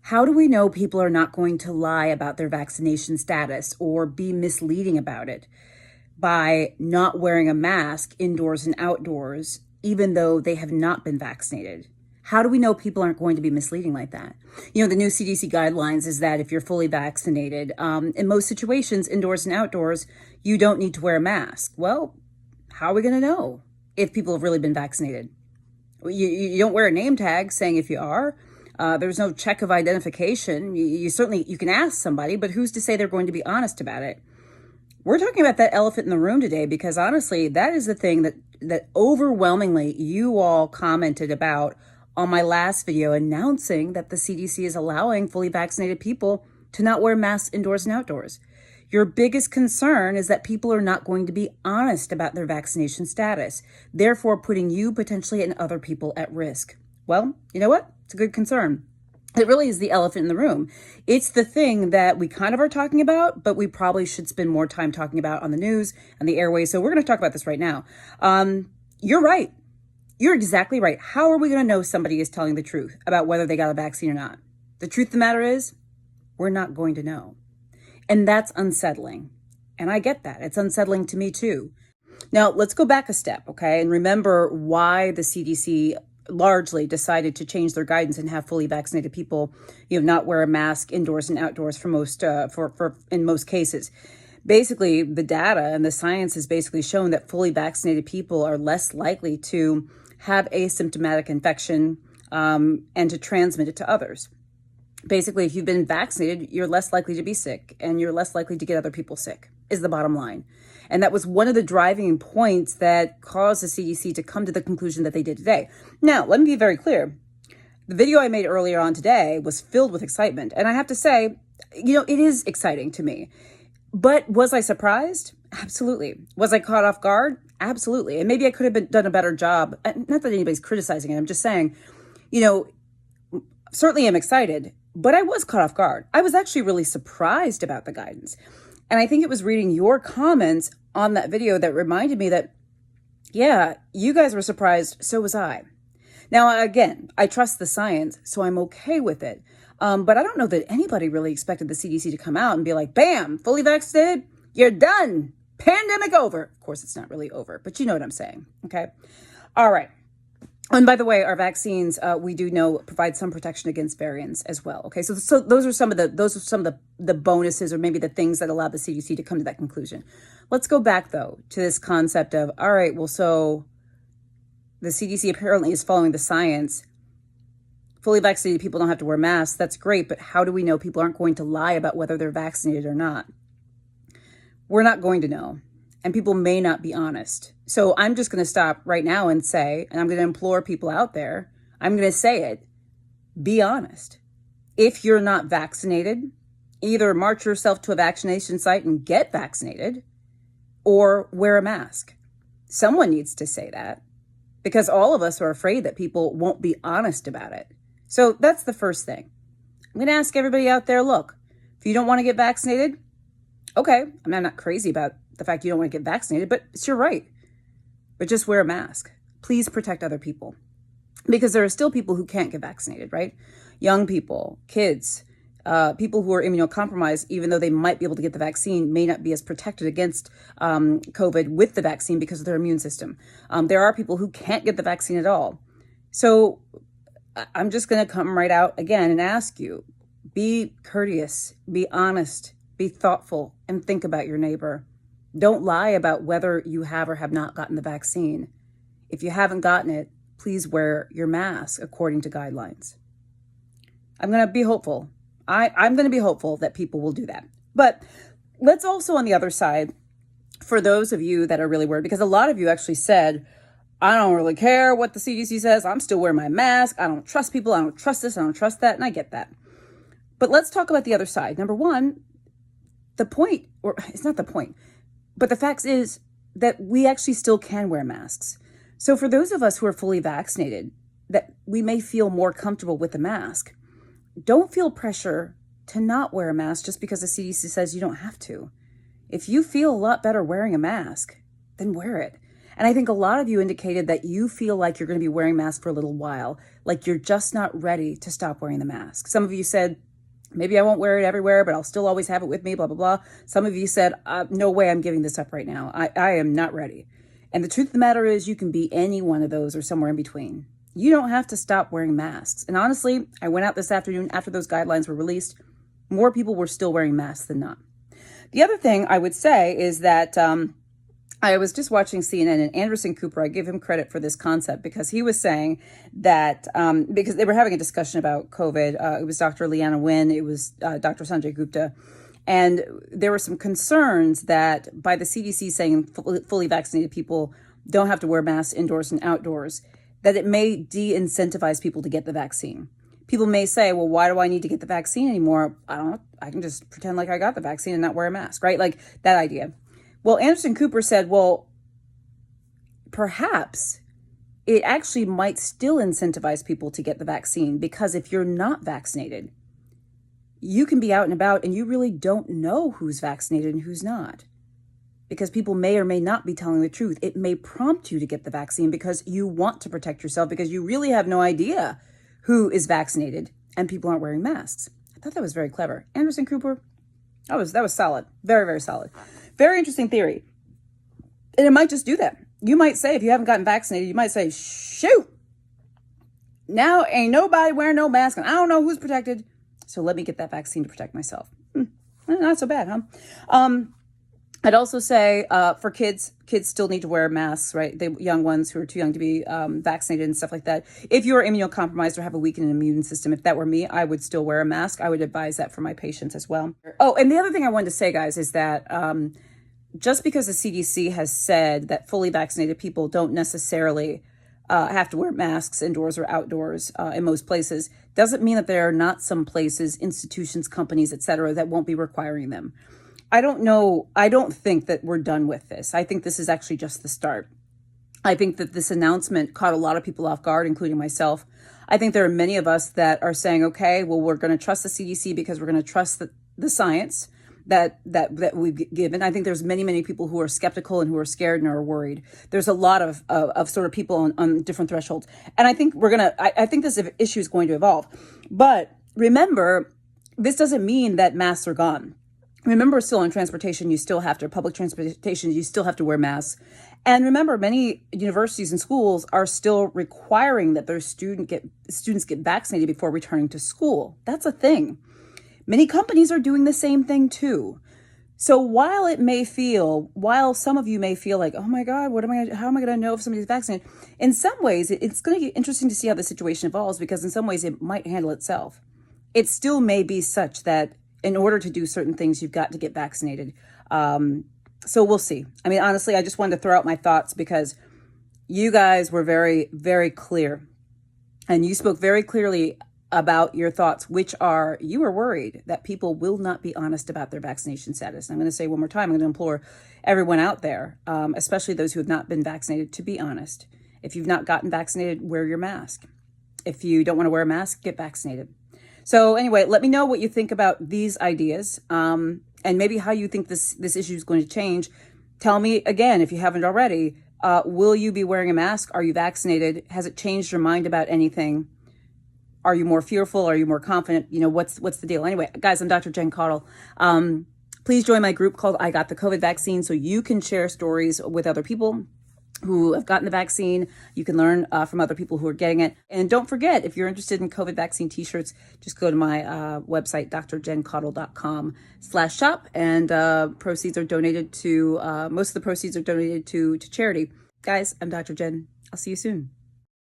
How do we know people are not going to lie about their vaccination status or be misleading about it by not wearing a mask indoors and outdoors, even though they have not been vaccinated? How do we know people aren't going to be misleading like that? You know, the new CDC guidelines is that if you're fully vaccinated, in most situations, indoors and outdoors, you don't need to wear a mask. Well, how are we going to know if people have really been vaccinated? You don't wear a name tag saying if you are. There's no check of identification. You can ask somebody, but who's to say they're going to be honest about it? We're talking about that elephant in the room today because honestly, that is the thing that overwhelmingly you all commented about on my last video announcing that the CDC is allowing fully vaccinated people to not wear masks indoors and outdoors. Your biggest concern is that people are not going to be honest about their vaccination status, therefore putting you potentially and other people at risk. Well, you know what? It's a good concern. It really is the elephant in the room. It's the thing that we kind of are talking about, but we probably should spend more time talking about on the news and the airways. So we're going to talk about this right now. You're right. You're exactly right. How are we going to know somebody is telling the truth about whether they got a vaccine or not? The truth of the matter is, we're not going to know. And that's unsettling. And I get that. It's unsettling to me too. Now, let's go back a step, okay? And remember why the CDC largely decided to change their guidance and have fully vaccinated people, not wear a mask indoors and outdoors for most, in most cases. Basically, the data and the science has basically shown that fully vaccinated people are less likely to have asymptomatic infection and to transmit it to others. Basically, if you've been vaccinated, you're less likely to be sick and you're less likely to get other people sick, is the bottom line. And that was one of the driving points that caused the CDC to come to the conclusion that they did today. Now, let me be very clear. The video I made earlier on today was filled with excitement. And I have to say, it is exciting to me. But was I surprised? Absolutely. Was I caught off guard? Absolutely. And maybe I could have done a better job. Not that anybody's criticizing it. I'm just saying, certainly I'm excited, but I was caught off guard. I was actually really surprised about the guidance. And I think it was reading your comments on that video that reminded me that, yeah, you guys were surprised. So was I. Now, again, I trust the science, so I'm okay with it. But I don't know that anybody really expected the CDC to come out and be like, bam, fully vaccinated, you're done. Pandemic over. Of course, it's not really over, but you know what I'm saying. Okay. All right. And by the way, our vaccines, we do know, provide some protection against variants as well. Okay, so those are some of the bonuses, or maybe the things that allow the CDC to come to that conclusion. Let's go back though to this concept of, all right, well, so the CDC apparently is following the science. Fully vaccinated people don't have to wear masks. That's great, but how do we know people aren't going to lie about whether they're vaccinated or not? We're not going to know. And people may not be honest. So I'm just going to stop right now and say, and I'm going to implore people out there, I'm going to say it, be honest. If you're not vaccinated, either march yourself to a vaccination site and get vaccinated, or wear a mask. Someone needs to say that, because all of us are afraid that people won't be honest about it. So that's the first thing. I'm going to ask everybody out there, look, if you don't want to get vaccinated, okay, I'm not crazy about the fact you don't want to get vaccinated, but it's your right. But just wear a mask. Please protect other people. Because there are still people who can't get vaccinated, right? Young people, kids, people who are immunocompromised, even though they might be able to get the vaccine, may not be as protected against COVID with the vaccine because of their immune system. There are people who can't get the vaccine at all. So I'm just going to come right out again and ask you, be courteous, be honest, be thoughtful, and think about your neighbor. Don't lie about whether you have or have not gotten the vaccine. If you haven't gotten it, please wear your mask according to guidelines. I'm going to be hopeful. I'm going to be hopeful that people will do that. But let's also, on the other side, for those of you that are really worried, because a lot of you actually said, I don't really care what the CDC says. I'm still wearing my mask. I don't trust people. I don't trust this. I don't trust that. And I get that. But let's talk about the other side. Number one, the point, or it's not the point, but the fact is that we actually still can wear masks. So for those of us who are fully vaccinated, that we may feel more comfortable with the mask, don't feel pressure to not wear a mask just because the CDC says you don't have to. If you feel a lot better wearing a mask, then wear it. And I think a lot of you indicated that you feel like you're going to be wearing masks for a little while, like you're just not ready to stop wearing the mask. Some of you said, maybe I won't wear it everywhere, but I'll still always have it with me, blah, blah, blah. Some of you said, no way, I'm giving this up right now. I am not ready. And the truth of the matter is you can be any one of those or somewhere in between. You don't have to stop wearing masks. And honestly, I went out this afternoon after those guidelines were released. More people were still wearing masks than not. The other thing I would say is that I was just watching CNN, and Anderson Cooper, I give him credit for this concept because he was saying that because they were having a discussion about COVID. It was Dr. Leanna Wen, it was Dr. Sanjay Gupta. And there were some concerns that by the CDC saying fully vaccinated people don't have to wear masks indoors and outdoors, that it may de-incentivize people to get the vaccine. People may say, well, why do I need to get the vaccine anymore? I don't know. I can just pretend like I got the vaccine and not wear a mask, right? Like that idea. Well, Anderson Cooper said, well, perhaps it actually might still incentivize people to get the vaccine, because if you're not vaccinated, you can be out and about and you really don't know who's vaccinated and who's not, because people may or may not be telling the truth. It may prompt you to get the vaccine because you want to protect yourself, because you really have no idea who is vaccinated and people aren't wearing masks. I thought that was very clever. Anderson Cooper, that was solid. Very, very solid. Very interesting theory. And it might just do that. You might say, if you haven't gotten vaccinated, you might say, shoot, now ain't nobody wearing no mask and I don't know who's protected, so let me get that vaccine to protect myself. Not so bad, huh? I'd also say for kids still need to wear masks, right? The young ones who are too young to be vaccinated and stuff like that. If you're immunocompromised or have a weakened immune system, if that were me, I would still wear a mask. I would advise that for my patients as well. Oh, and the other thing I wanted to say, guys, is that just because the CDC has said that fully vaccinated people don't necessarily have to wear masks indoors or outdoors in most places, doesn't mean that there are not some places, institutions, companies, etc., that won't be requiring them. I don't know. I don't think that we're done with this. I think this is actually just the start. I think that this announcement caught a lot of people off guard, including myself. I think there are many of us that are saying, okay, well, we're going to trust the CDC because we're going to trust the science that we've given. I think there's many people who are skeptical and who are scared and are worried. There's a lot of sort of people on different thresholds. And I think I think this issue is going to evolve. But remember, this doesn't mean that masks are gone. Remember, still in transportation, public transportation, you still have to wear masks. And remember, many universities and schools are still requiring that their students get vaccinated before returning to school. That's a thing. Many companies are doing the same thing too. So while some of you may feel like, oh my God, how am I going to know if somebody's vaccinated? In some ways, it's going to be interesting to see how the situation evolves, because in some ways it might handle itself. It still may be such that in order to do certain things, you've got to get vaccinated. So we'll see. I mean, honestly, I just wanted to throw out my thoughts because you guys were very, very clear. And you spoke very clearly about your thoughts, which are, you are worried that people will not be honest about their vaccination status. And I'm going to say one more time, I'm going to implore everyone out there, especially those who have not been vaccinated, to be honest. If you've not gotten vaccinated, wear your mask. If you don't want to wear a mask, get vaccinated. So anyway, let me know what you think about these ideas, and maybe how you think this issue is going to change. Tell me again, if you haven't already, will you be wearing a mask? Are you vaccinated? Has it changed your mind about anything? Are you more fearful? Are you more confident? What's the deal? Anyway, guys, I'm Dr. Jen Caudle. Please join my group called I Got the COVID Vaccine, so you can share stories with other people who have gotten the vaccine. You can learn from other people who are getting it. And don't forget, if you're interested in COVID vaccine t-shirts, just go to my website, drjencaudle.com/shop, and proceeds are donated to, most of the proceeds are donated to charity. Guys, I'm Dr. Jen. I'll see you soon.